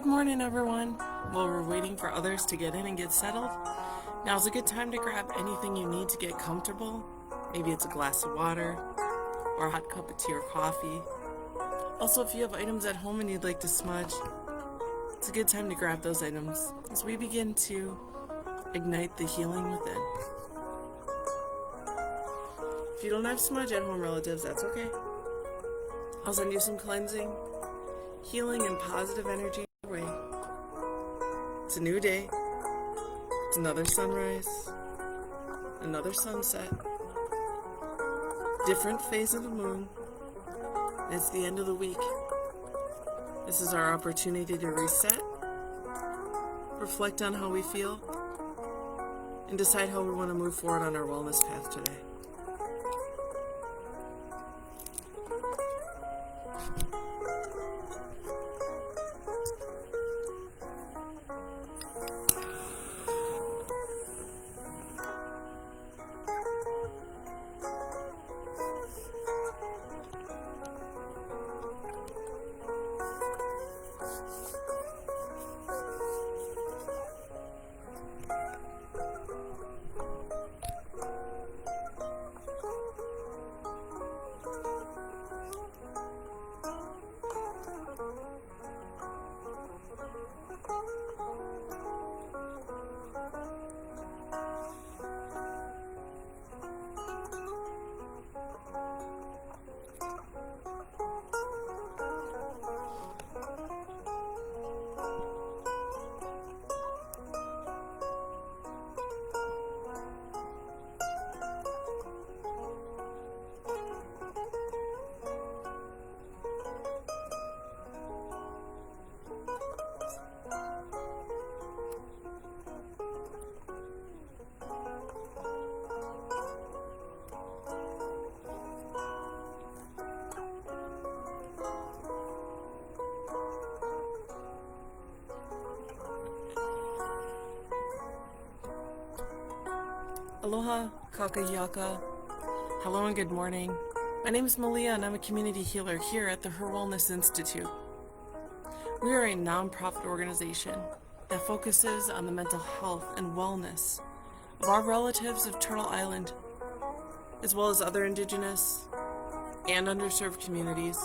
Good morning, everyone. While we're waiting for others to get in and get settled, now's a good time to grab anything you need to get comfortable. Maybe it's a glass of water or a hot cup of tea or coffee. Also, if you have items at home and you'd like to smudge, it's a good time to grab those items as we begin to ignite the healing within. If you don't have smudge at home, relatives, that's okay. I'll send you some cleansing, healing, and positive energy your way. It's a new day. It's another sunrise, another sunset, different phase of the moon. And it's the end of the week. This is our opportunity to reset, reflect on how we feel, and decide how we want to move forward on our wellness path today. Aloha, kakayaka. Hello and good morning. My name is Malia and I'm a community healer here at the HIR Wellness Institute. We are a nonprofit organization that focuses on the mental health and wellness of our relatives of Turtle Island, as well as other Indigenous and underserved communities,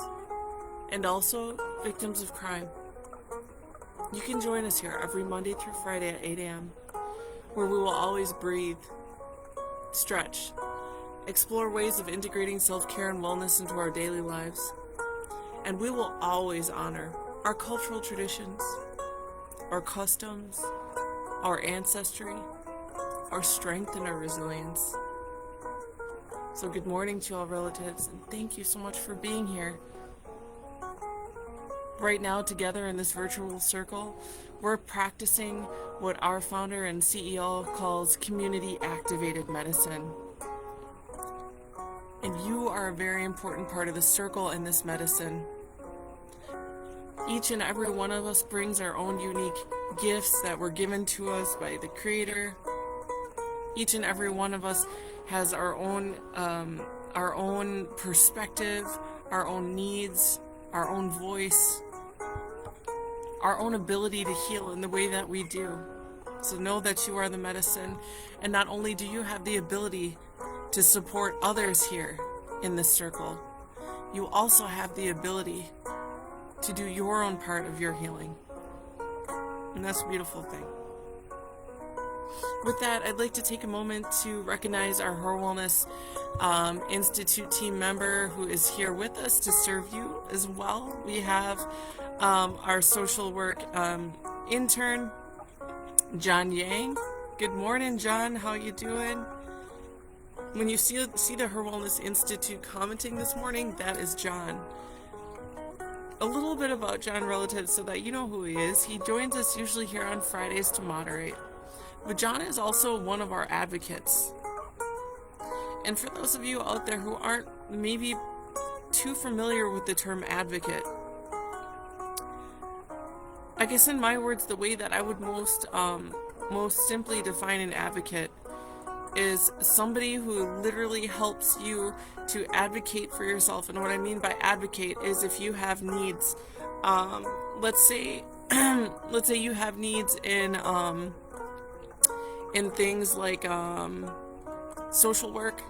and also victims of crime. You can join us here every Monday through Friday at 8 a.m., where we will always breathe, stretch, explore ways of integrating self-care and wellness into our daily lives, and we will always honor our cultural traditions, our customs, our ancestry, our strength, and our resilience. So good morning to all relatives, and thank you so much for being here. Right now, together in this virtual circle, we're practicing what our founder and CEO calls community-activated medicine. And you are a very important part of the circle in this medicine. Each and every one of us brings our own unique gifts that were given to us by the Creator. Each and every one of us has our own perspective, our own needs, our own voice, our own ability to heal in the way that we do. So know that you are the medicine, and not only do you have the ability to support others here in this circle, you also have the ability to do your own part of your healing. And that's a beautiful thing. With that, I'd like to take a moment to recognize our HIR Wellness Institute team member who is here with us to serve you as well. We have our social work intern, John Yang. Good morning, John. How you doing? When you see the HIR Wellness Institute commenting this morning, that is John. A little bit about John, relatives, so that you know who he is. He joins us usually here on Fridays to moderate. But John is also one of our advocates. And for those of you out there who aren't maybe too familiar with the term advocate, I guess in my words, the way that I would most simply define an advocate is somebody who literally helps you to advocate for yourself. And what I mean by advocate is if you have needs, let's say let's say you have needs in things like social work,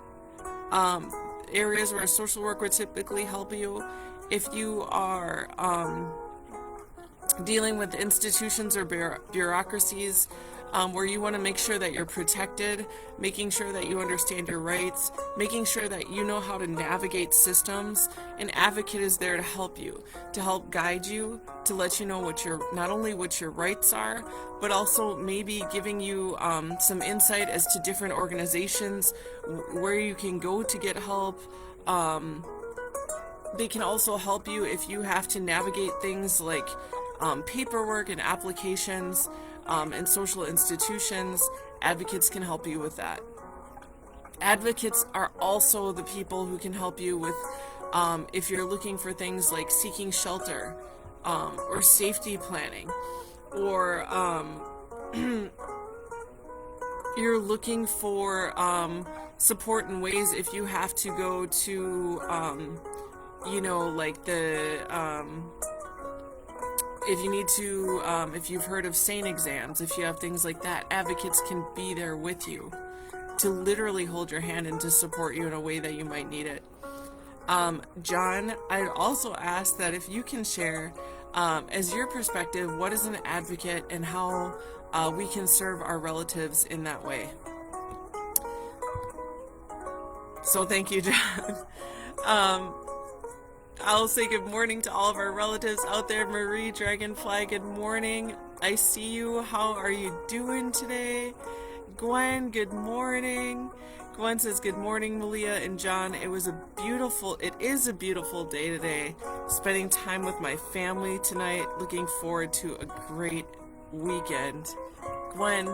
areas where social work would typically help you. If you are dealing with institutions or bureaucracies where you want to make sure that you're protected, making sure that you understand your rights, making sure that you know how to navigate systems, an advocate is there to help you, to help guide you, to let you know not only what your rights are, but also maybe giving you some insight as to different organizations where you can go to get help. They can also help you if you have to navigate things like paperwork and applications in social institutions. Advocates can help you with that. Advocates are also the people who can help you with if you're looking for things like seeking shelter or safety planning, or you're looking for support in ways if you have to go to like if you need to, if you've heard of SANE exams, if you have things like that, advocates can be there with you to literally hold your hand and to support you in a way that you might need it. John, I'd also ask that if you can share, as your perspective, what is an advocate and how we can serve our relatives in that way. So thank you, John. I'll say good morning to all of our relatives out there. Marie, Dragonfly, good morning. I see you. How are you doing today? Gwen, good morning. Gwen says, good morning, Malia and John. It is a beautiful day today. Spending time with my family tonight. Looking forward to a great weekend. Gwen,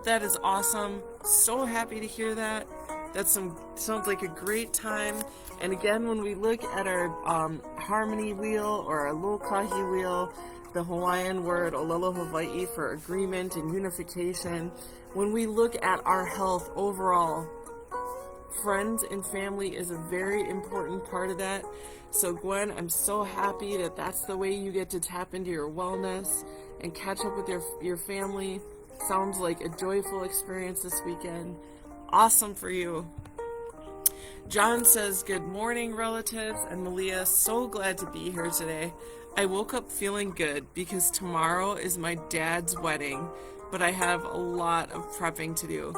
that is awesome. So happy to hear that. That sounds like a great time. And again, when we look at our harmony wheel or our lokahi wheel, the Hawaiian word olelo Hawaii for agreement and unification, when we look at our health overall, friends and family is a very important part of that. So Gwen, I'm so happy that that's the way you get to tap into your wellness and catch up with your family. Sounds like a joyful experience this weekend. Awesome for you. John says, good morning, relatives, and Malia, so glad to be here today. I woke up feeling good because tomorrow is my dad's wedding, but I have a lot of prepping to do.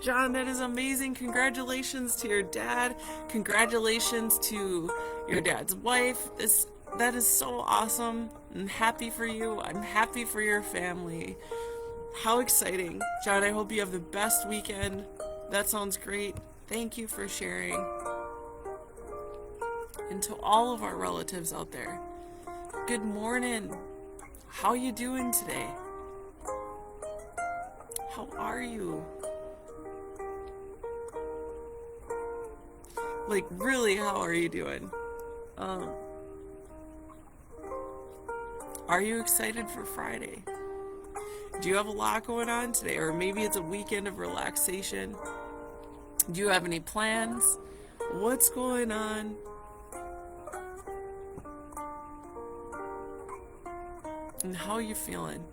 John, that is amazing. Congratulations to your dad. Congratulations to your dad's wife. That is so awesome. I'm happy for you. I'm happy for your family. How exciting. John, I hope you have the best weekend. That sounds great. Thank you for sharing. And to all of our relatives out there, good morning. How you doing today? How are you? Like, really, how are you doing? Are you excited for Friday? Do you have a lot going on today? Or maybe it's a weekend of relaxation. Do you have any plans? What's going on? And how are you feeling?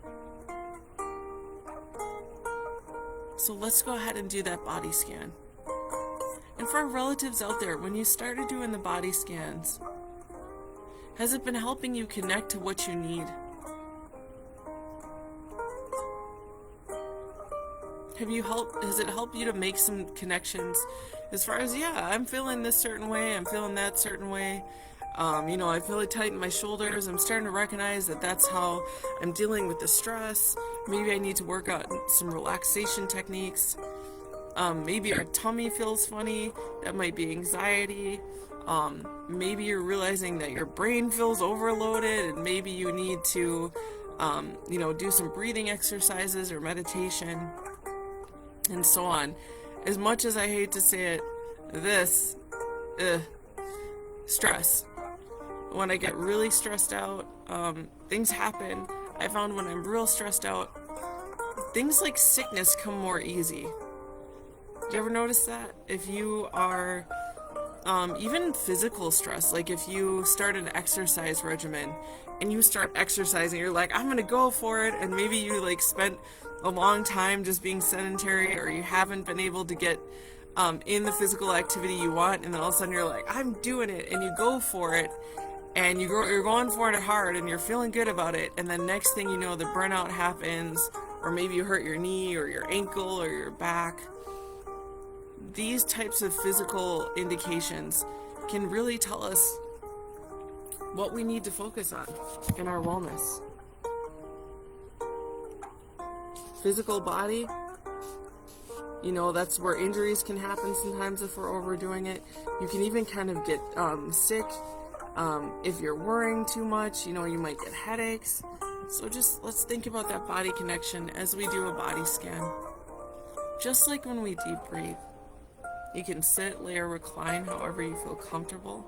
So let's go ahead and do that body scan. And for our relatives out there, when you started doing the body scans, has it been helping you connect to what you need? Has it helped you to make some connections as far as, yeah, I'm feeling this certain way, I'm feeling that certain way. I feel it tight in my shoulders. I'm starting to recognize that that's how I'm dealing with the stress. Maybe I need to work out some relaxation techniques. Maybe our tummy feels funny. That might be anxiety. Maybe you're realizing that your brain feels overloaded and maybe you need to, do some breathing exercises or meditation and so on. As much as I hate to say it, stress. When I get really stressed out, things happen. I found when I'm real stressed out, things like sickness come more easy. Do you ever notice that? If you are even physical stress. Like if you start an exercise regimen and you start exercising, you're like, I'm going to go for it. And maybe you like spent a long time just being sedentary, or you haven't been able to get in the physical activity you want. And then all of a sudden you're like, I'm doing it. And you go for it. And you're going for it hard and you're feeling good about it. And then next thing you know, the burnout happens, or maybe you hurt your knee or your ankle or your back. These types of physical indications can really tell us what we need to focus on in our wellness. Physical body, that's where injuries can happen sometimes if we're overdoing it. You can even kind of get sick. If you're worrying too much, you might get headaches. So just let's think about that body connection as we do a body scan. Just like when we deep breathe. You can sit, lay, or recline however you feel comfortable.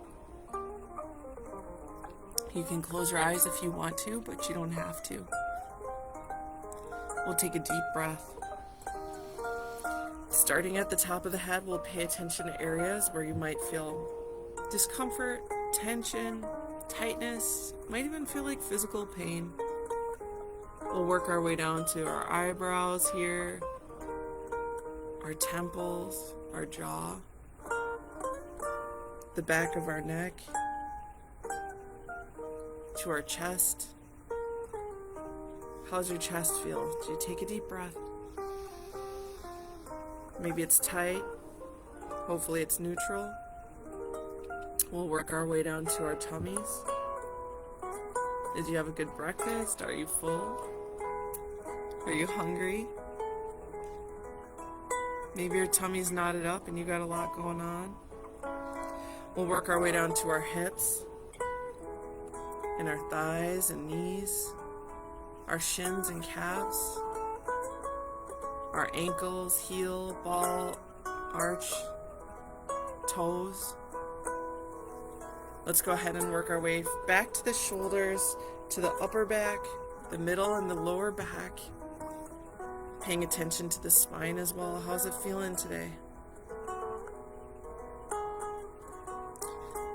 You can close your eyes if you want to, but you don't have to. We'll take a deep breath. Starting at the top of the head, we'll pay attention to areas where you might feel discomfort, tension, tightness, might even feel like physical pain. We'll work our way down to our eyebrows here, our temples, our jaw, the back of our neck, to our chest. How's your chest feel? Do you take a deep breath? Maybe it's tight. Hopefully it's neutral. We'll work our way down to our tummies. Did you have a good breakfast? Are you full? Are you hungry? Maybe your tummy's knotted up and you got a lot going on. We'll work our way down to our hips and our thighs and knees, our shins and calves, our ankles, heel, ball, arch, toes. Let's go ahead and work our way back to the shoulders, to the upper back, the middle and the lower back. Paying attention to the spine as well. How's it feeling today?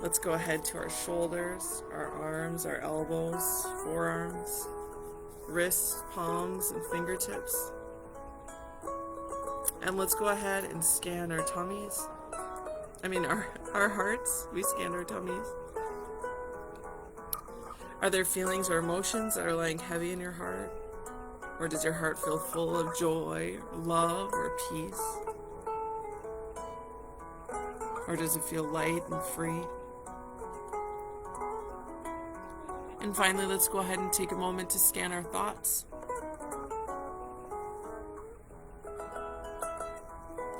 Let's go ahead to our shoulders, our arms, our elbows, forearms, wrists, palms, and fingertips. And let's go ahead and scan our tummies. Our hearts. We scanned our tummies. Are there feelings or emotions that are lying heavy in your heart? Or does your heart feel full of joy, or love, or peace? Or does it feel light and free? And finally, let's go ahead and take a moment to scan our thoughts.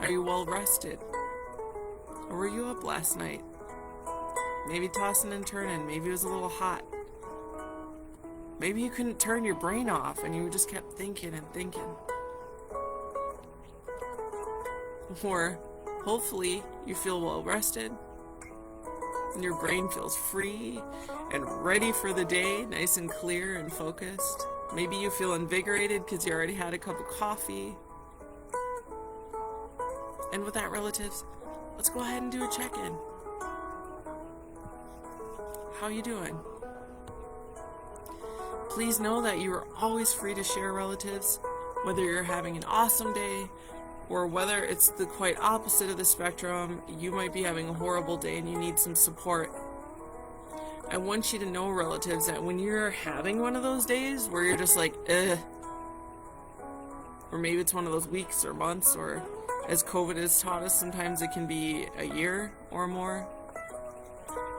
Are you well rested? Or were you up last night? Maybe tossing and turning. Maybe it was a little hot. Maybe you couldn't turn your brain off and you just kept thinking and thinking. Or hopefully you feel well rested and your brain feels free and ready for the day, nice and clear and focused. Maybe you feel invigorated because you already had a cup of coffee. And with that, relatives, let's go ahead and do a check-in. How you doing? Please know that you are always free to share, relatives, whether you're having an awesome day or whether it's the quite opposite of the spectrum. You might be having a horrible day and you need some support. I want you to know, relatives, that when you're having one of those days where you're just like, or maybe it's one of those weeks or months, or as COVID has taught us, sometimes it can be a year or more.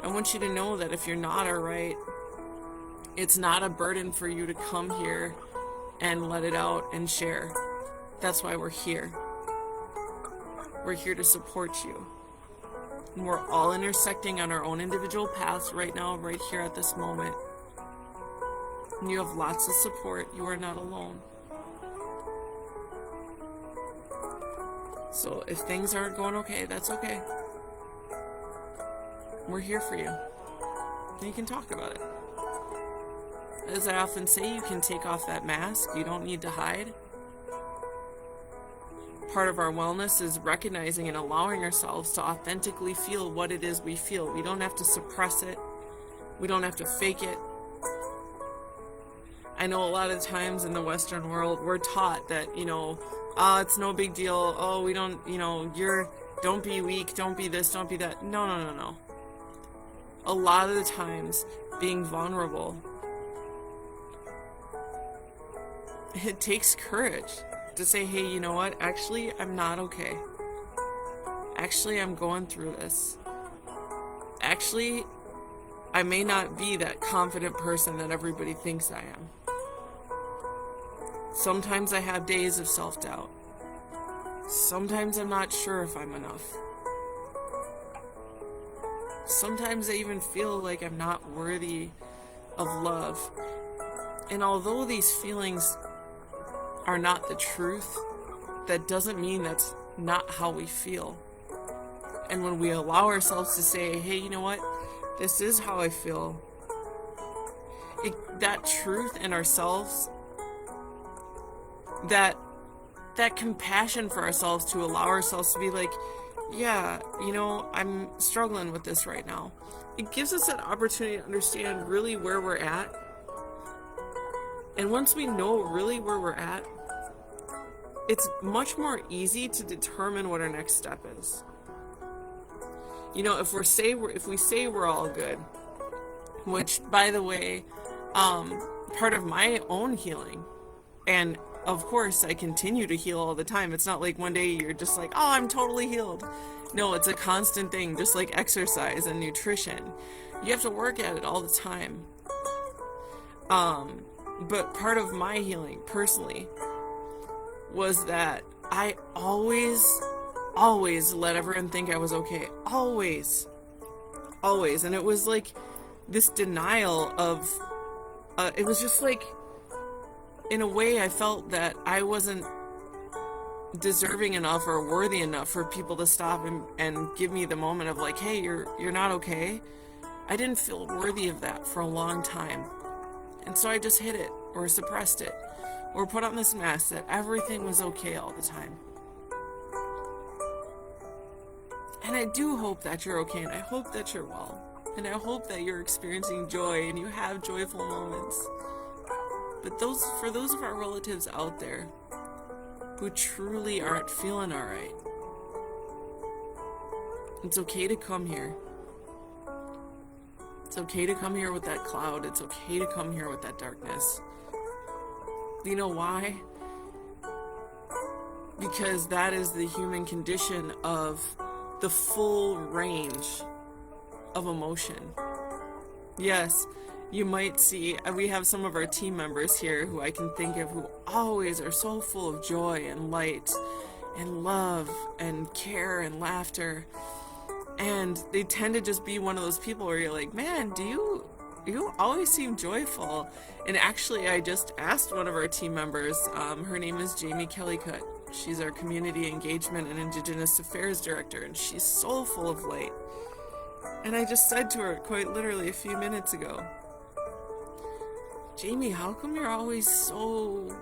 I want you to know that if you're not alright, it's not a burden for you to come here and let it out and share. That's why we're here. We're here to support you. And we're all intersecting on our own individual paths right now, right here at this moment. And you have lots of support. You are not alone. So if things aren't going okay, that's okay. We're here for you. And you can talk about it. As I often say, you can take off that mask. You don't need to hide. Part of our wellness is recognizing and allowing ourselves to authentically feel what it is we feel. We don't have to suppress it. We don't have to fake it. I know a lot of times in the Western world, we're taught that, it's no big deal. Oh, we don't, don't be weak, don't be this, don't be that. No, no, no, no. A lot of the times, being vulnerable, it takes courage to say, hey, you know what? Actually, I'm not okay. Actually, I'm going through this. Actually, I may not be that confident person that everybody thinks I am. Sometimes I have days of self-doubt. Sometimes I'm not sure if I'm enough. Sometimes I even feel like I'm not worthy of love. And although these feelings are not the truth, that doesn't mean that's not how we feel. And when we allow ourselves to say, hey, you know what? This is how I feel. That truth in ourselves, that compassion for ourselves, to allow ourselves to be like, yeah, I'm struggling with this right now. It gives us an opportunity to understand really where we're at. And once we know really where we're at, it's much more easy to determine what our next step is. If we say we're all good, which, by the way, part of my own healing, and of course I continue to heal all the time. It's not like one day you're just like, oh, I'm totally healed. No, it's a constant thing, just like exercise and nutrition. You have to work at it all the time. But part of my healing, personally, was that I always let everyone think I was okay. Always. And it was like this denial of, it was just like, in a way I felt that I wasn't deserving enough or worthy enough for people to stop and give me the moment of like, hey, you're not okay. I didn't feel worthy of that for a long time. And so I just hid it or suppressed it or put on this mask that everything was okay all the time. And I do hope that you're okay, and I hope that you're well, and I hope that you're experiencing joy and you have joyful moments. But for those of our relatives out there who truly aren't feeling all right, it's okay to come here. It's okay to come here with that cloud. It's okay to come here with that darkness. You know why? Because that is the human condition of the full range of emotion. Yes, you might see, we have some of our team members here who I can think of who always are so full of joy and light and love and care and laughter. And they tend to just be one of those people where you're like, man, do you always seem joyful. And actually, I just asked one of our team members, her name is Jamie Kellycutt. She's our Community Engagement and Indigenous Affairs Director, and she's so full of light. And I just said to her quite literally a few minutes ago, Jamie, how come you're always so...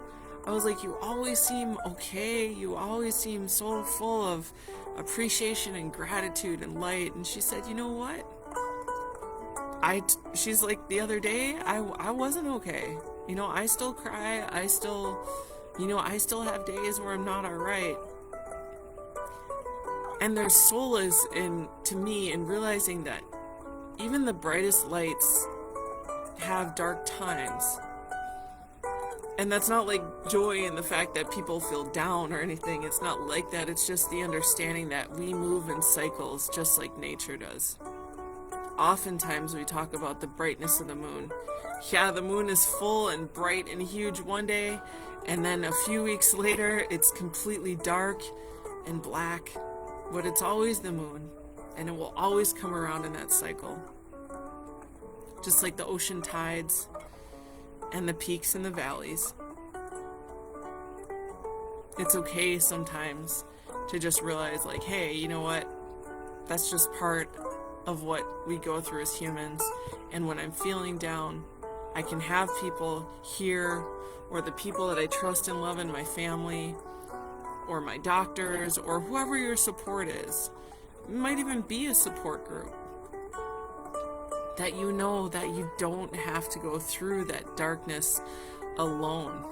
I was like, you always seem okay. You always seem so full of appreciation and gratitude and light. And she said, you know what? She's like, the other day, I wasn't okay. I still cry. I still have days where I'm not all right. And there's solace to me in realizing that even the brightest lights have dark times. And that's not like joy in the fact that people feel down or anything. It's not like that. It's just the understanding that we move in cycles just like nature does. Oftentimes we talk about the brightness of the moon. Yeah, the moon is full and bright and huge one day, and then a few weeks later it's completely dark and black. But it's always the moon, and it will always come around in that cycle. Just like the ocean tides and the peaks and the valleys. It's okay sometimes to just realize, like, hey, you know what? That's just part of what we go through as humans. And when I'm feeling down, I can have people here, or the people that I trust and love in my family, or my doctors, or whoever your support is. It might even be a support group. That you know that you don't have to go through that darkness alone.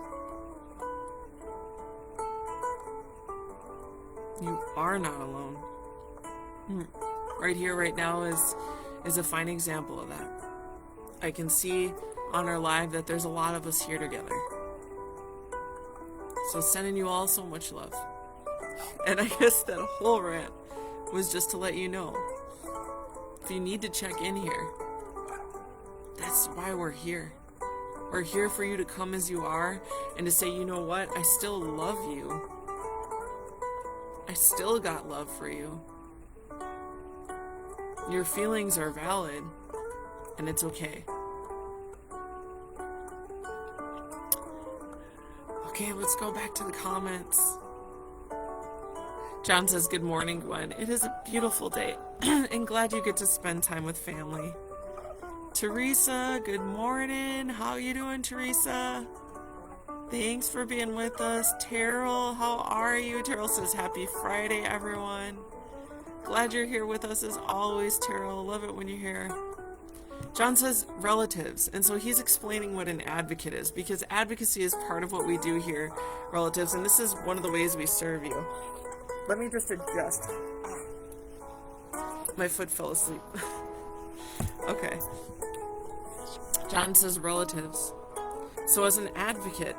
You are not alone. Right here, right now is a fine example of that. I can see on our live that there's a lot of us here together. So sending you all so much love. And I guess that whole rant was just to let you know, if you need to check in here, that's why we're here. We're here for you to come as you are and to say, you know what, I still love you. I still got love for you. Your feelings are valid, and it's okay. Okay, let's go back to the comments. John says, good morning, Gwen. It is a beautiful day, and glad you get to spend time with family. Teresa, good morning. How you doing, Teresa? Thanks for being with us. Terrell, how are you? Terrell says, happy Friday, everyone. Glad you're here with us as always, Terrell. Love it when you're here. John says relatives, and so he's explaining what an advocate is, because advocacy is part of what we do here, relatives, and this is one of the ways we serve you. Let me just adjust. My foot fell asleep. Okay. John says relatives. So as an advocate,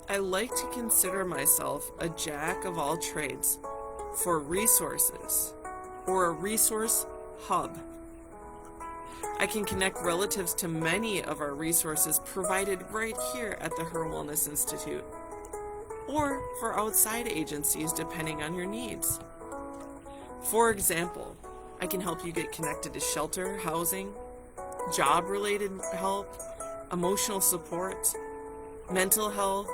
I like to consider myself a jack of all trades for resources, or a resource hub. I can connect relatives to many of our resources provided right here at the HIR Wellness Institute, or for outside agencies depending on your needs. For example, I can help you get connected to shelter, housing, job-related help, emotional support, mental health,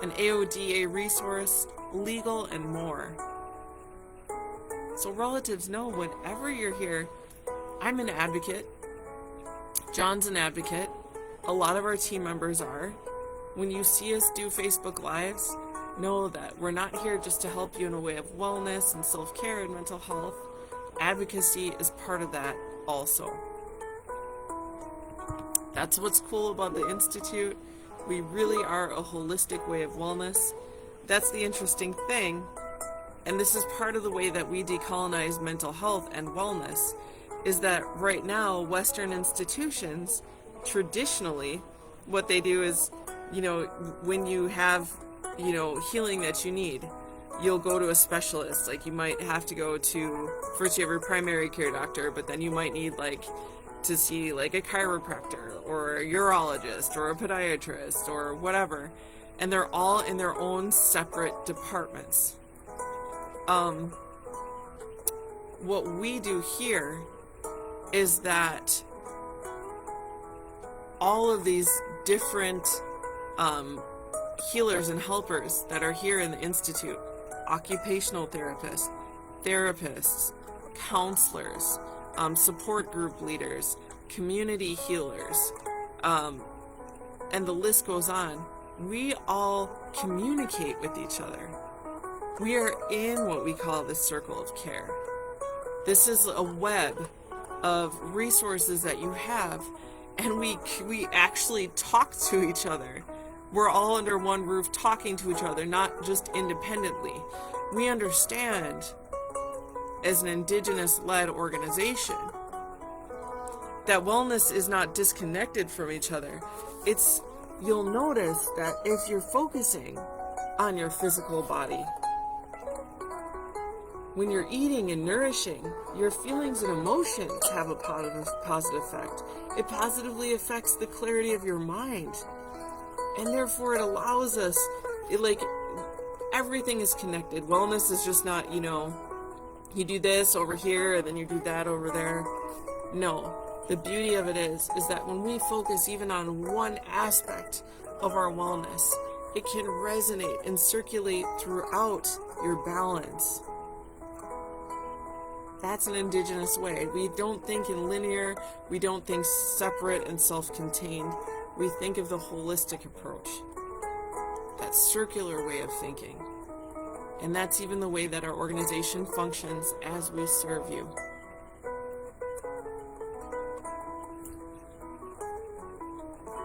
an AODA resource, legal, and more. So relatives know whenever you're here, I'm an advocate, John's an advocate, a lot of our team members are. When you see us do Facebook Lives, know that we're not here just to help you in a way of wellness and self-care and mental health. Advocacy is part of that also. That's what's cool about the Institute. We really are a holistic way of wellness. That's the interesting thing. And this is part of the way that we decolonize mental health and wellness, is that right now, Western institutions, traditionally, what they do is, when you have, healing that you need, you'll go to a specialist. Like you might have to go to, first you have your primary care doctor, but then you might need to see a chiropractor or a urologist or a podiatrist or whatever. And they're all in their own separate departments. What we do here is that all of these different healers and helpers that are here in the Institute, occupational therapists, counselors, support group leaders, community healers, and the list goes on. We all communicate with each other. We are in what we call the circle of care. This is a web of resources that you have, and we actually talk to each other. We're all under one roof talking to each other, not just independently. We understand, as an Indigenous-led organization, that wellness is not disconnected from each other. You'll notice that if you're focusing on your physical body, when you're eating and nourishing, your feelings and emotions have a positive effect. It positively affects the clarity of your mind. And therefore it allows us, everything is connected. Wellness is just not, you do this over here and then you do that over there. No, the beauty of it is that when we focus even on one aspect of our wellness, it can resonate and circulate throughout your balance. That's an Indigenous way. We don't think in linear, we don't think separate and self-contained. We think of the holistic approach, that circular way of thinking. And that's even the way that our organization functions as we serve you.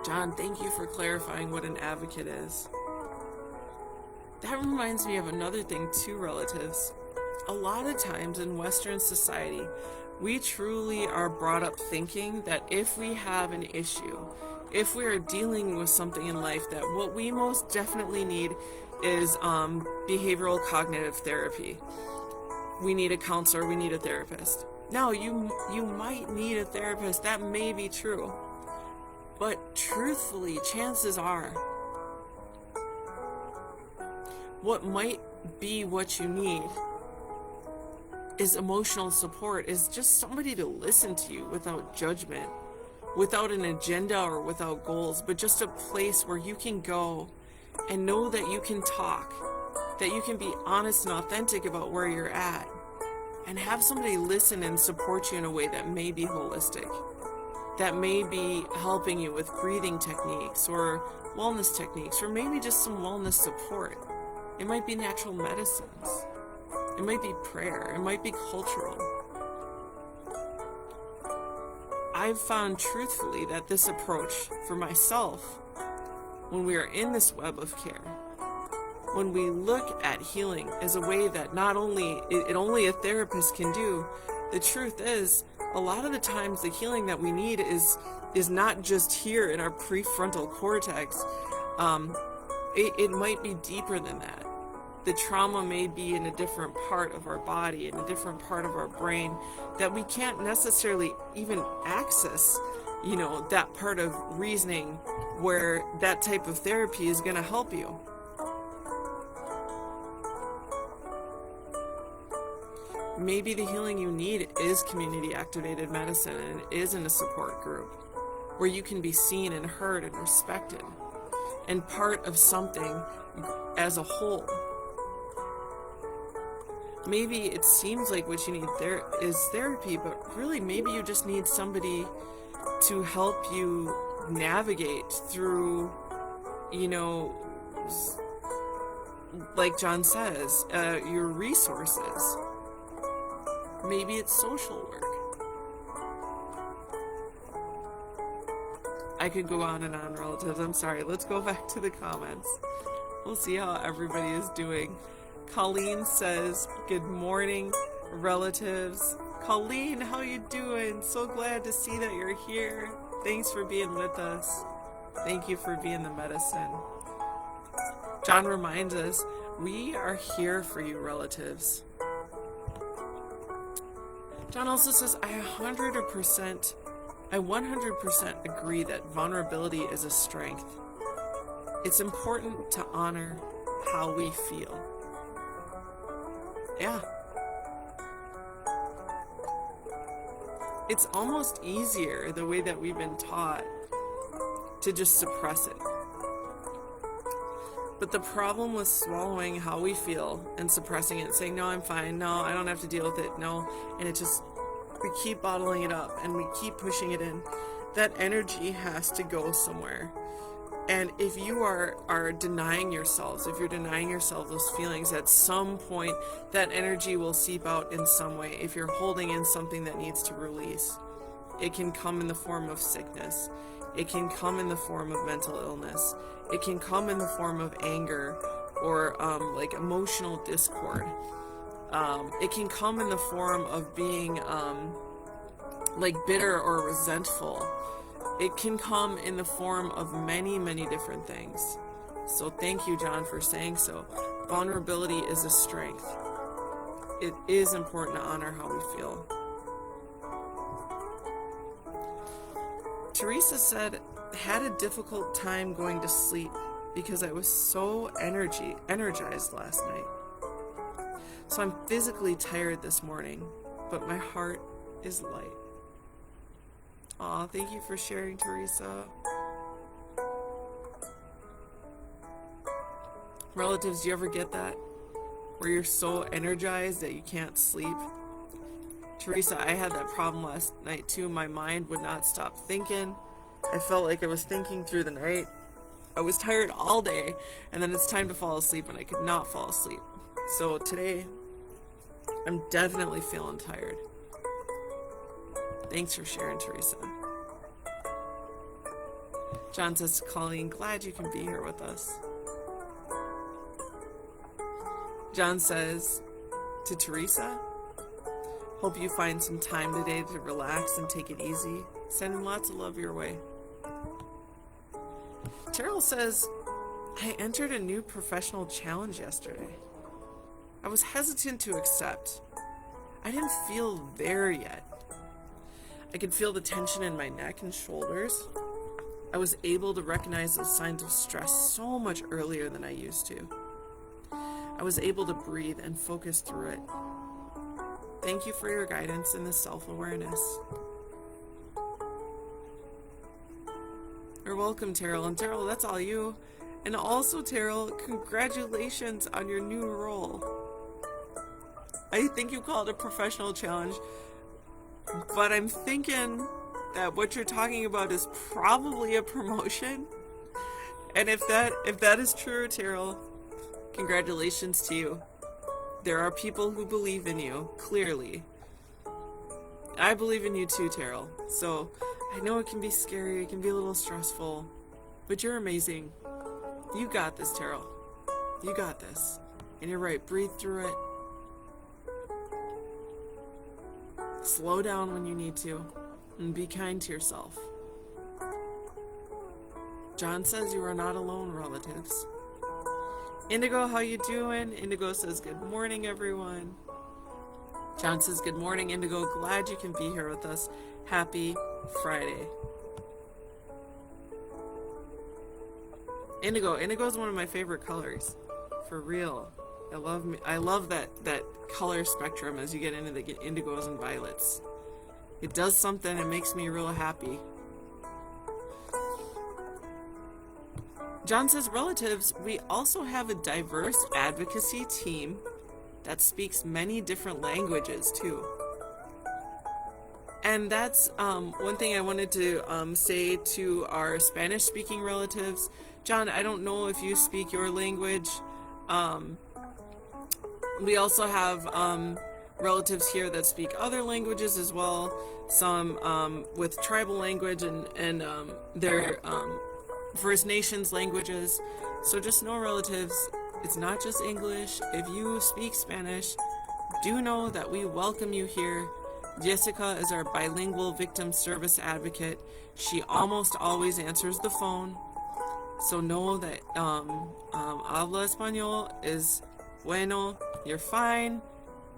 John, thank you for clarifying what an advocate is. That reminds me of another thing too, relatives. A lot of times in Western society, we truly are brought up thinking that if we have an issue, if we are dealing with something in life, that what we most definitely need is behavioral cognitive therapy. We need a counselor, we need a therapist. Now, you might need a therapist, that may be true. But truthfully, chances are, what might be what you need is emotional support, is just somebody to listen to you without judgment, without an agenda or without goals, but just a place where you can go and know that you can talk, that you can be honest and authentic about where you're at, and have somebody listen and support you in a way that may be holistic, that may be helping you with breathing techniques or wellness techniques, or maybe just some wellness support. It might be natural medicines. It might be prayer. It might be cultural. I've found truthfully that this approach for myself, when we are in this web of care, when we look at healing as a way that not only only a therapist can do, the truth is, a lot of the times the healing that we need is not just here in our prefrontal cortex. It might be deeper than that. The trauma may be in a different part of our body, in a different part of our brain, that we can't necessarily even access, that part of reasoning where that type of therapy is going to help you. Maybe the healing you need is community activated medicine, and it is in a support group where you can be seen and heard and respected and part of something as a whole. Maybe it seems like what you need there is therapy, but really maybe you just need somebody to help you navigate through, like John says, your resources. Maybe it's social work. I could go on and on, relatives. I'm sorry. Let's go back to the comments. We'll see how everybody is doing. Colleen says, good morning, relatives. Colleen, how you doing? So glad to see that you're here. Thanks for being with us. Thank you for being the medicine. John reminds us, we are here for you, relatives. John also says, I 100% agree that vulnerability is a strength. It's important to honor how we feel. Yeah. It's almost easier the way that we've been taught to just suppress it. But the problem with swallowing how we feel and suppressing it, saying, no, I'm fine, no, I don't have to deal with it, no, and we keep bottling it up and we keep pushing it in. That energy has to go somewhere. And if you are denying yourselves, if you're denying yourself those feelings, at some point that energy will seep out in some way. If you're holding in something that needs to release, it can come in the form of sickness. It can come in the form of mental illness. It can come in the form of anger or like emotional discord. It can come in the form of being like bitter or resentful. It can come in the form of many, many different things. So thank you, John, for saying so. Vulnerability is a strength. It is important to honor how we feel. Teresa said, had a difficult time going to sleep because I was so energized last night. So I'm physically tired this morning, but my heart is light. Aw, thank you for sharing, Teresa. Relatives, do you ever get that? Where you're so energized that you can't sleep? Teresa, I had that problem last night too. My mind would not stop thinking. I felt like I was thinking through the night. I was tired all day, and then it's time to fall asleep, and I could not fall asleep. So today, I'm definitely feeling tired. Thanks for sharing, Teresa. John says to Colleen, glad you can be here with us. John says to Teresa, hope you find some time today to relax and take it easy. Sending lots of love your way. Terrell says, I entered a new professional challenge yesterday. I was hesitant to accept. I didn't feel there yet. I could feel the tension in my neck and shoulders. I was able to recognize those signs of stress so much earlier than I used to. I was able to breathe and focus through it. Thank you for your guidance in this self-awareness. You're welcome, Terrell. And Terrell, that's all you. And also, Terrell, congratulations on your new role. I think you call it a professional challenge, but I'm thinking that what you're talking about is probably a promotion. And if that is true, Terrell, congratulations to you. There are people who believe in you, clearly. I believe in you too, Terrell. So I know it can be scary, it can be a little stressful, but you're amazing. You got this, Terrell. You got this. And you're right, breathe through it. Slow down when you need to, and be kind to yourself. John says you are not alone, relatives. Indigo, how you doing? Indigo says good morning, everyone. John says good morning, Indigo. Glad you can be here with us. Happy Friday. Indigo is one of my favorite colors, for real. I love that color spectrum as you get into the indigos and violets. It does something. It makes me real happy. John says, relatives, we also have a diverse advocacy team that speaks many different languages too. And that's one thing I wanted to say to our Spanish-speaking relatives. John, I don't know if you speak your language. We also have relatives here that speak other languages as well. Some with tribal language and their First Nations languages. So just know, relatives, it's not just English. If you speak Spanish, do know that we welcome you here. Jessica is our bilingual victim service advocate. She almost always answers the phone. So know that habla español is bueno. You're fine.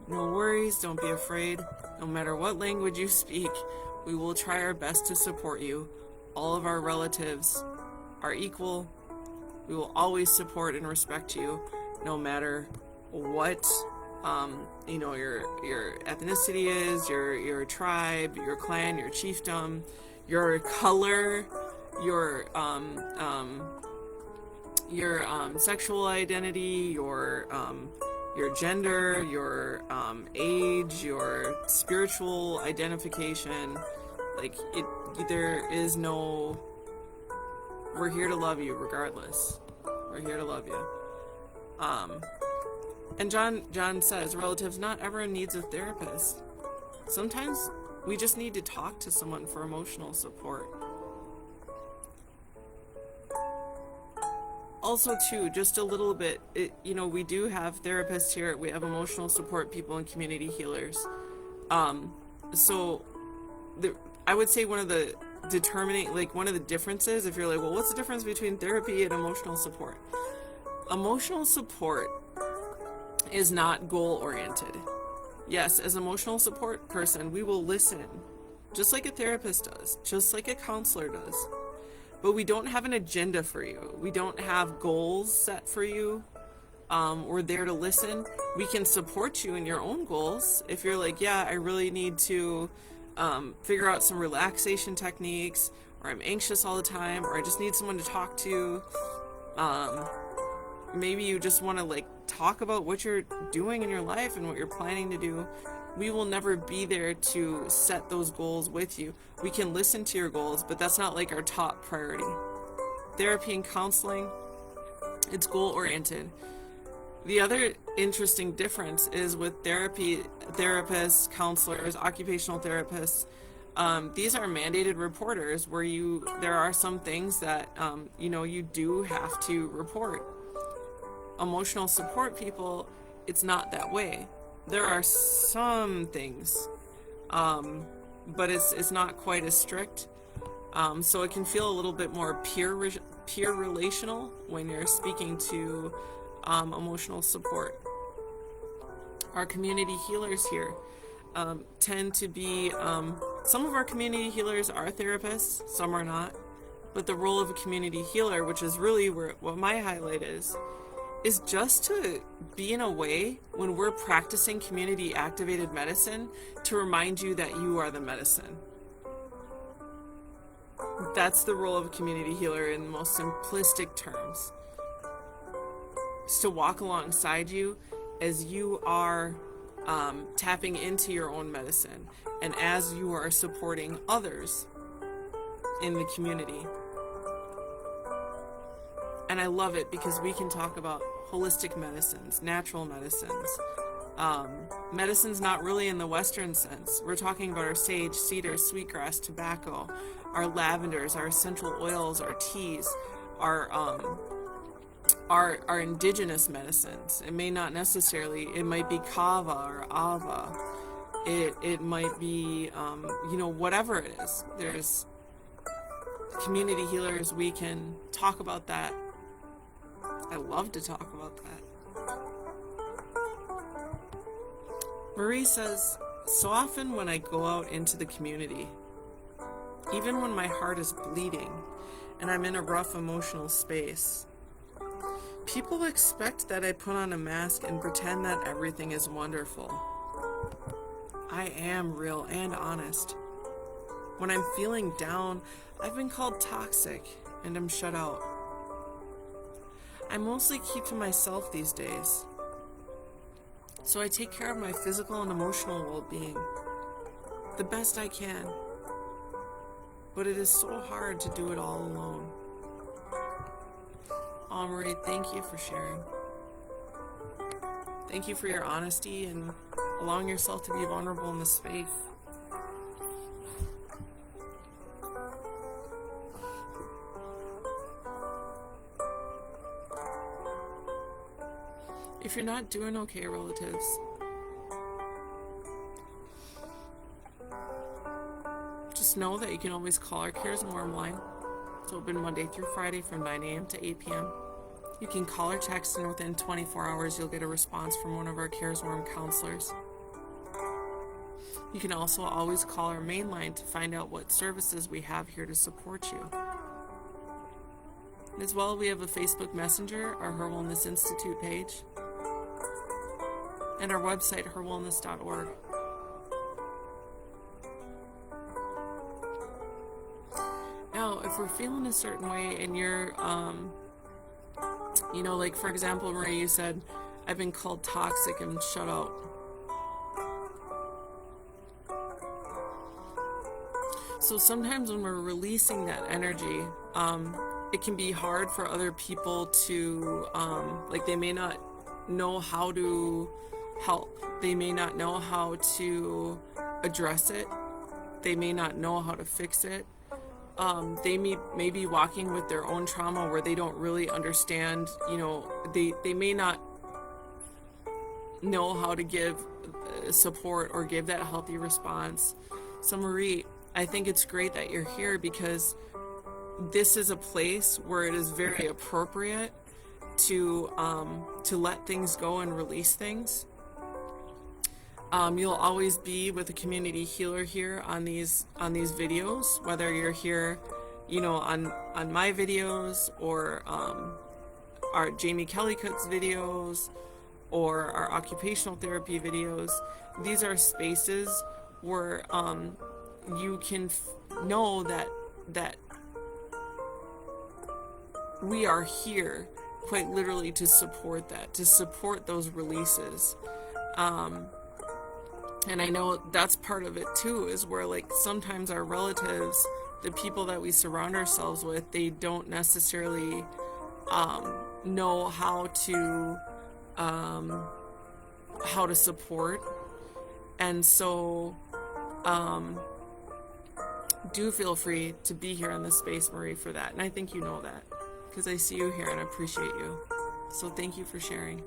No worries. Don't be afraid. No matter what language you speak, we will try our best to support you. All of our relatives are equal. We will always support and respect you, no matter what your ethnicity is, your tribe, your clan, your chiefdom, your color, your sexual identity, your gender, your age, your spiritual identification. There is no. We're here to love you regardless. We're here to love you. And John says, relatives, not everyone needs a therapist. Sometimes we just need to talk to someone for emotional support. Also, too, just a little bit, we do have therapists here. We have emotional support people and community healers. I would say one of the differences, if you're like, well, what's the difference between therapy and emotional support? Emotional support is not goal-oriented. Yes, as an emotional support person, we will listen, just like a therapist does, just like a counselor does. But we don't have an agenda for you. We don't have goals set for you. We're there to listen. We can support you in your own goals. If you're like, yeah, I really need to figure out some relaxation techniques, or I'm anxious all the time, or I just need someone to talk to. Maybe you just want to talk about what you're doing in your life and what you're planning to do. We will never be there to set those goals with you. We can listen to your goals, but that's not our top priority. Therapy and counseling, it's goal-oriented. The other interesting difference is with therapists, counselors, occupational therapists. These are mandated reporters where there are some things that, you do have to report. Emotional support people, it's not that way. There are some things, but it's not quite as strict. So it can feel a little bit more peer relational when you're speaking to emotional support. Our community healers here tend to be, some of our community healers are therapists, some are not. But the role of a community healer, which is really what my highlight is just to be in a way when we're practicing community activated medicine to remind you that you are the medicine. That's the role of a community healer in the most simplistic terms. It's to walk alongside you as you are tapping into your own medicine and as you are supporting others in the community. And I love it because we can talk about holistic medicines, natural medicines, medicines not really in the Western sense. We're talking about our sage, cedar, sweetgrass, tobacco, our lavenders, our essential oils, our teas, our indigenous medicines. It may not necessarily, it might be kava or ava. It might be, whatever it is. There's community healers, we can talk about that. I love to talk about that. Marie says, so often when I go out into the community, even when my heart is bleeding and I'm in a rough emotional space, people expect that I put on a mask and pretend that everything is wonderful. I am real and honest. When I'm feeling down, I've been called toxic and I'm shut out. I mostly keep to myself these days. So I take care of my physical and emotional well-being the best I can. But it is so hard to do it all alone. Marie, thank you for sharing. Thank you for your honesty and allowing yourself to be vulnerable in this space. If you're not doing okay, relatives, just know that you can always call our Cares and Warm line. It's open Monday through Friday from 9 a.m. to 8 p.m. You can call or text, and within 24 hours, you'll get a response from one of our Cares and Warm counselors. You can also always call our main line to find out what services we have here to support you. And as well, we have a Facebook Messenger, our HIR Wellness Institute page, and our website, hirwellness.org. Now, if we're feeling a certain way and you're, like for example, Marie, you said, I've been called toxic and shut out. So sometimes when we're releasing that energy, it can be hard for other people to, they may not know how to help. They may not know how to address it. They may not know how to fix it. They may be walking with their own trauma where they don't really understand, they may not know how to give support or give that healthy response. So Marie, I think it's great that you're here because this is a place where it is very appropriate to let things go and release things. You'll always be with a community healer here on these videos, whether you're here, on my videos or our Jamie Kellycott's videos or our occupational therapy videos. These are spaces where you can know that we are here quite literally to support that, to support those releases. And I know that's part of it too, is where sometimes our relatives, the people that we surround ourselves with, they don't necessarily know how to how to support. And so do feel free to be here in this space, Marie, for that. And I think you know that because I see you here and I appreciate you. So thank you for sharing.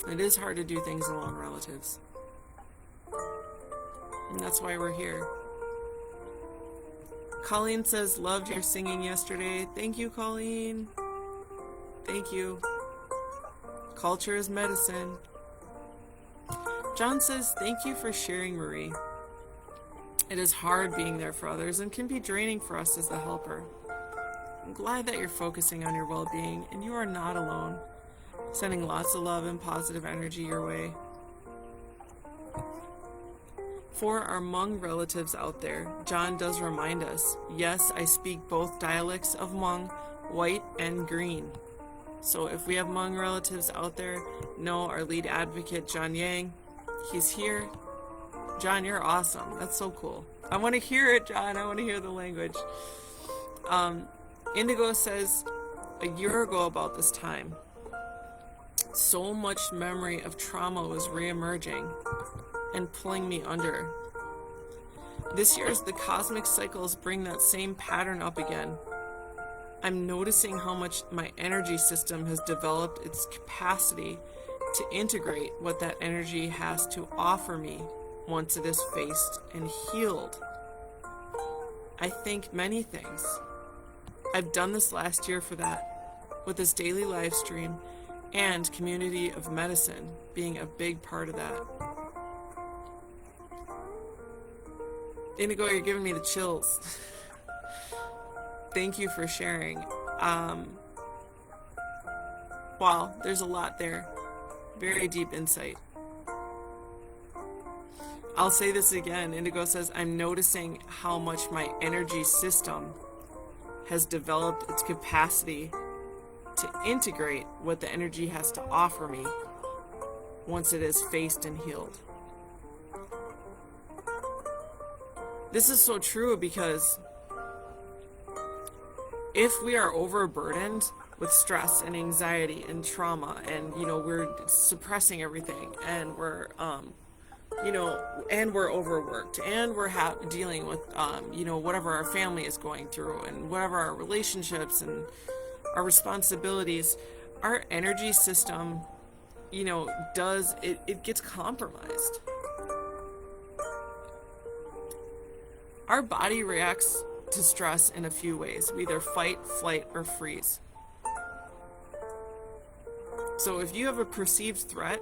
It is hard to do things alone, relatives. And that's why we're here. Colleen says, loved your singing yesterday. Thank you, Colleen. Thank you. Culture is medicine. John says, thank you for sharing, Marie. It is hard being there for others and can be draining for us as the helper. I'm glad that you're focusing on your well-being and you are not alone. Sending lots of love and positive energy your way. For our Hmong relatives out there, John does remind us, yes, I speak both dialects of Hmong, white and green. So if we have Hmong relatives out there, know our lead advocate, John Yang. He's here. John, you're awesome. That's so cool. I want to hear it, John. I want to hear the language. Indigo says, a year ago about this time, so much memory of trauma was reemerging and pulling me under. This year, as the cosmic cycles bring that same pattern up again, I'm noticing how much my energy system has developed its capacity to integrate what that energy has to offer me once it is faced and healed. I think many things. I've done this last year for that, with this daily live stream and community of medicine being a big part of that. Indigo, you're giving me the chills. Thank you for sharing. Wow, there's a lot there. Very deep insight. I'll say this again. Indigo says, I'm noticing how much my energy system has developed its capacity to integrate what the energy has to offer me once it is faced and healed. This is so true because if we are overburdened with stress and anxiety and trauma and, we're suppressing everything and we're, and we're overworked and we're dealing with, whatever our family is going through and whatever our relationships and our responsibilities, our energy system, it gets compromised. Our body reacts to stress in a few ways. We either fight, flight, or freeze. So if you have a perceived threat,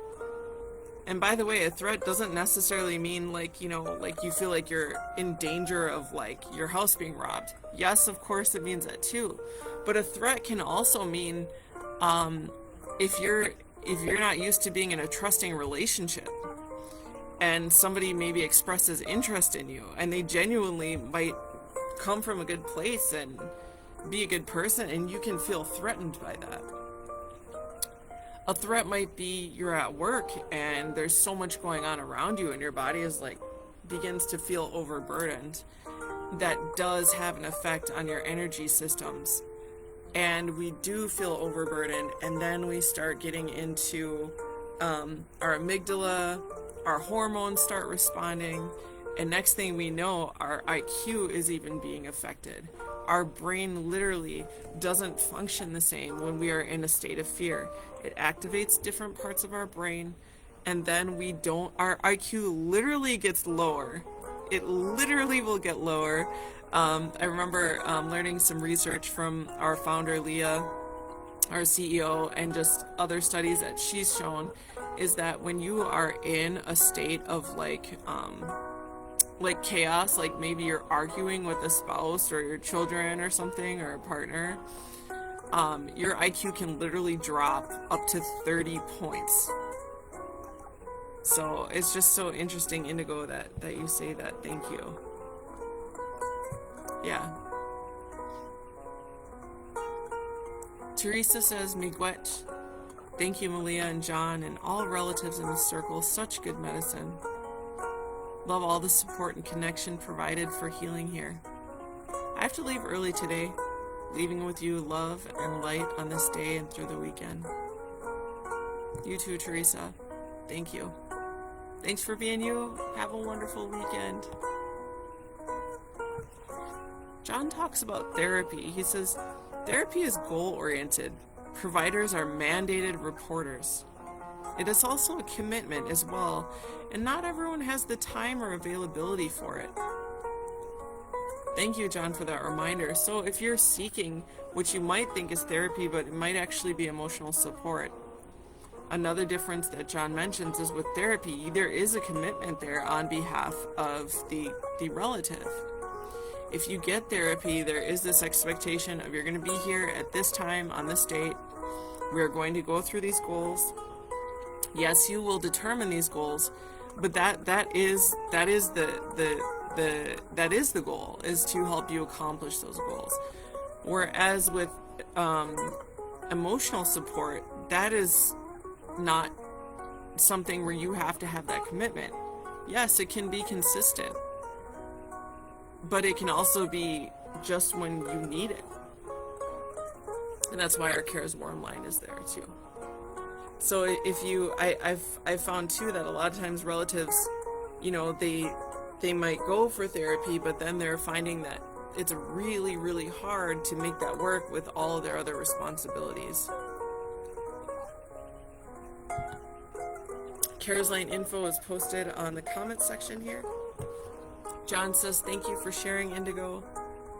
and by the way, a threat doesn't necessarily mean like you feel like you're in danger of like your house being robbed. Yes, of course it means that too. But a threat can also mean if you're not used to being in a trusting relationship and somebody maybe expresses interest in you and they genuinely might come from a good place and be a good person and you can feel threatened by that. A threat might be you're at work and there's so much going on around you and your body is begins to feel overburdened. That does have an effect on your energy systems. And we do feel overburdened, and then we start getting into our amygdala, our hormones start responding, and next thing we know, our IQ is even being affected. Our brain literally doesn't function the same when we are in a state of fear. It activates different parts of our brain, and then our IQ literally gets lower. It literally will get lower. I remember learning some research from our founder, Leah, our CEO, and just other studies that she's shown, is that when you are in a state of like chaos, like maybe you're arguing with a spouse or your children or something or a partner, your IQ can literally drop up to 30 points. So it's just so interesting, Indigo, that you say that. Thank you. Yeah. Teresa says, Miigwech. Thank you, Malia and John, and all relatives in the circle. Such good medicine. Love all the support and connection provided for healing here. I have to leave early today, leaving with you love and light on this day and through the weekend. You too, Teresa. Thank you. Thanks for being you. Have a wonderful weekend. John talks about therapy. He says, therapy is goal-oriented. Providers are mandated reporters. It is also a commitment as well, and not everyone has the time or availability for it. Thank you, John, for that reminder. So if you're seeking what you might think is therapy, but it might actually be emotional support, another difference that John mentions is with therapy, there is a commitment there on behalf of the relative. If you get therapy, there is this expectation of you're going to be here at this time on this date. We're going to go through these goals. Yes, you will determine these goals, but that is the goal, is to help you accomplish those goals. Whereas with emotional support, that is not something where you have to have that commitment. Yes, it can be consistent, but it can also be just when you need it. And that's why our Cares Warm line is there too. So if you, I've found too that a lot of times relatives, they might go for therapy, but then they're finding that it's really, really hard to make that work with all of their other responsibilities. Cares Line info is posted on the comments section here. John says, thank you for sharing, Indigo.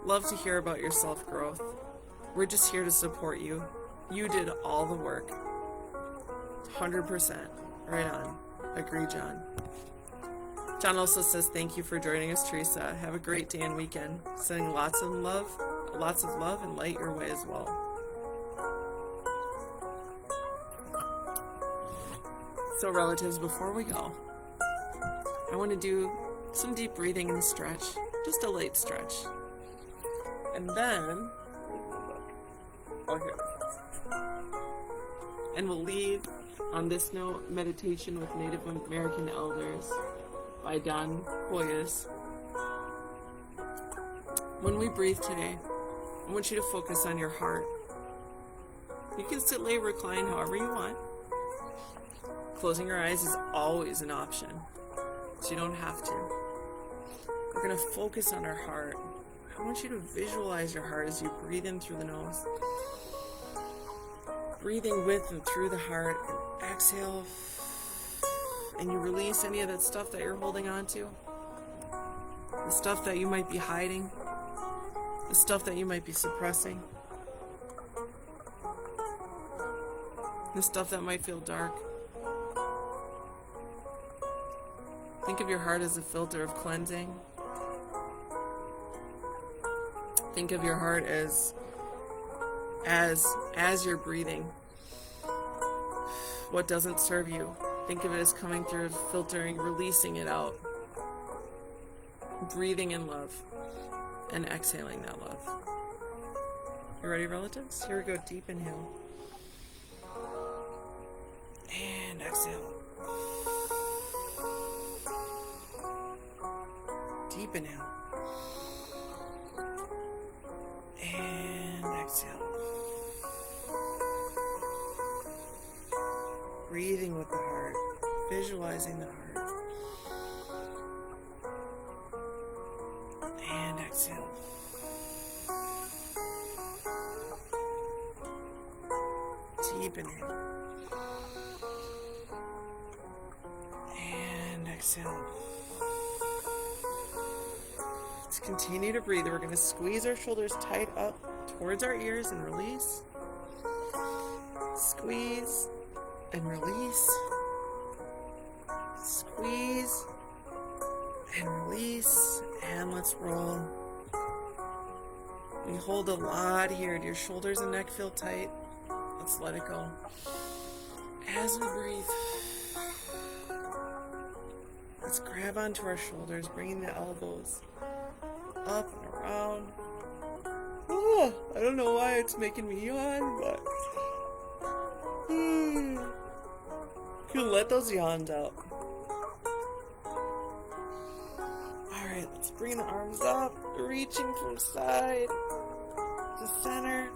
Love to hear about your self-growth. We're just here to support you. You did all the work. 100%. Right on. Agree, John. John also says, thank you for joining us, Teresa. Have a great day and weekend. Sending lots of love and light your way as well. So relatives, before we go, I want to do some deep breathing and stretch. Just a light stretch. And then, and we'll leave on this note, meditation with Native American elders by Don Hoyas. When we breathe today, I want you to focus on your heart. You can sit, lay, recline however you want. Closing your eyes is always an option, so you don't have to. We're going to focus on our heart. I want you to visualize your heart as you breathe in through the nose. Breathing with and through the heart, and exhale, and you release any of that stuff that you're holding on to. The stuff that you might be hiding, the stuff that you might be suppressing, the stuff that might feel dark. Think of your heart as a filter of cleansing. Think of your heart as you're breathing. What doesn't serve you, think of it as coming through, filtering, releasing it out. Breathing in love and exhaling that love. You ready, relatives? Here we go. Deep inhale. And exhale. Deep inhale. And exhale. Breathing with the heart. Visualizing the heart. And exhale. Deep inhale. And exhale. Let's continue to breathe. We're going to squeeze our shoulders tight up towards our ears and release. Squeeze and release. Squeeze and release. And let's roll. We hold a lot here. Do your shoulders and neck feel tight? Let's let it go. As we breathe, let's grab onto our shoulders, bringing the elbows up and around. Oh, I don't know why it's making me yawn, but you can let those yawns out. Alright, let's bring the arms up, reaching from side to center,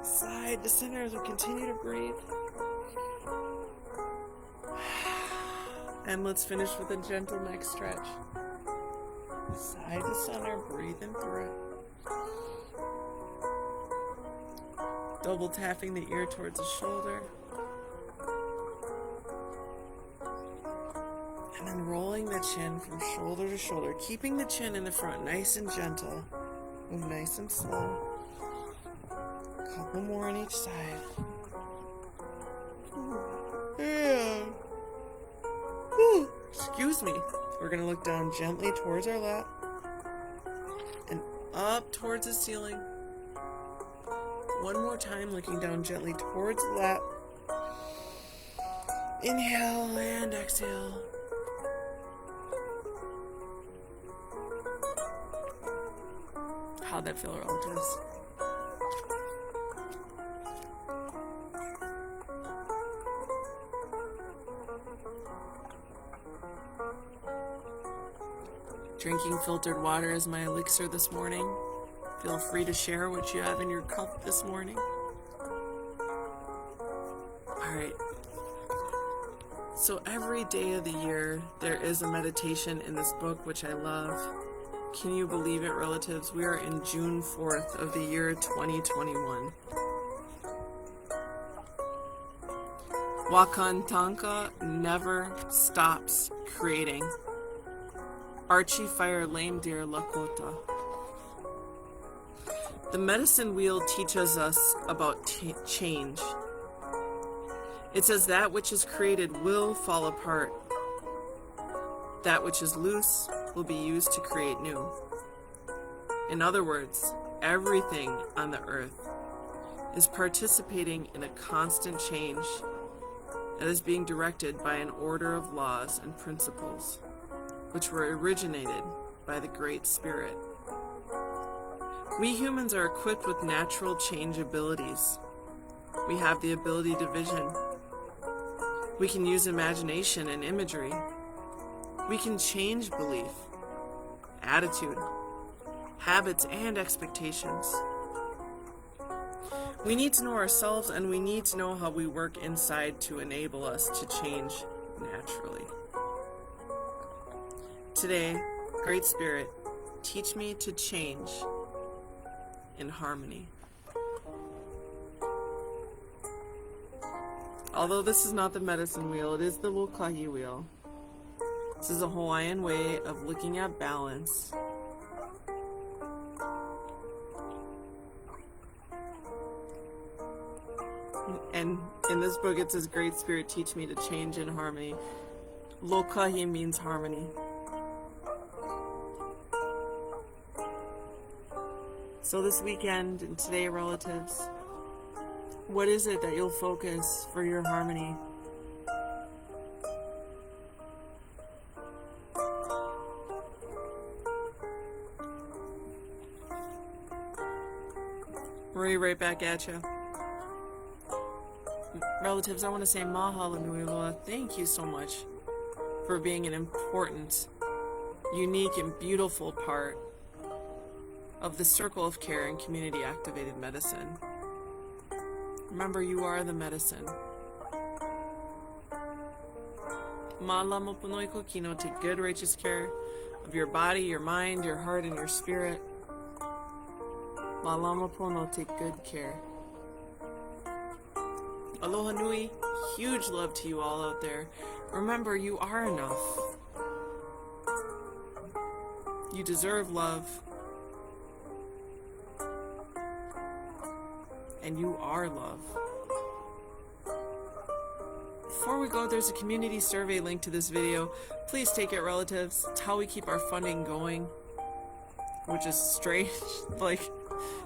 side to center as we continue to breathe. And let's finish with a gentle neck stretch. Side to center, breathing through it. Double tapping the ear towards the shoulder. And then rolling the chin from shoulder to shoulder, keeping the chin in the front nice and gentle. Move nice and slow. Couple more on each side. Yeah. Excuse me. We're going to look down gently towards our lap and up towards the ceiling. One more time, looking down gently towards the lap. Inhale and exhale. How'd that feel, relatives? Drinking filtered water is my elixir this morning. Feel free to share what you have in your cup this morning. Alright. So every day of the year, there is a meditation in this book, which I love. Can you believe it, relatives? We are in June 4th of the year 2021. Wakantanka never stops creating. Archie Fire Lame Deer Lakota. The medicine wheel teaches us about change. It says that which is created will fall apart. That which is loose will be used to create new. In other words, everything on the earth is participating in a constant change that is being directed by an order of laws and principles, which were originated by the Great Spirit. We humans are equipped with natural change abilities. We have the ability to vision. We can use imagination and imagery. We can change belief, attitude, habits, and expectations. We need to know ourselves, and we need to know how we work inside to enable us to change naturally. Today, Great Spirit, teach me to change in harmony. Although this is not the medicine wheel, it is the Lokahi wheel. This is a Hawaiian way of looking at balance. And in this book it says, Great Spirit, teach me to change in harmony. Lokahi means harmony. So this weekend and today, relatives, what is it that you'll focus for your harmony? We're right back at you. Relatives, I want to say mahalo nui loa. Thank you so much for being an important, unique, and beautiful part of the circle of care and community activated medicine. Remember, you are the medicine. Mala mopunoi kokino, take good, righteous care of your body, your mind, your heart, and your spirit. Mala mopono, take good care. Aloha nui, huge love to you all out there. Remember, you are enough. You deserve love. And you are love. Before we go, there's a community survey link to this video. Please take it, relatives. It's how we keep our funding going, which is strange. Like,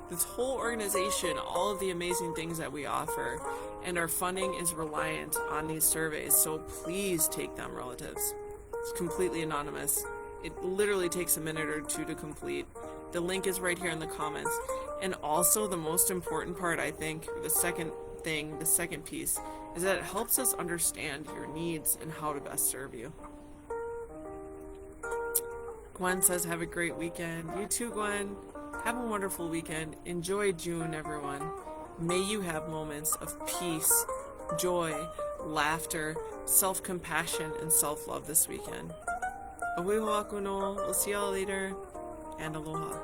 this whole organization, all of the amazing things that we offer, and our funding is reliant on these surveys. So please take them, relatives. It's completely anonymous. It literally takes a minute or two to complete. The link is right here in the comments. And also, the most important part, I think, the second piece, is that it helps us understand your needs and how to best serve you. Gwen says, have a great weekend. You too, Gwen. Have a wonderful weekend. Enjoy June, everyone. May you have moments of peace, joy, laughter, self-compassion, and self-love this weekend. Ahui ho'akuno, we'll see y'all later, and aloha.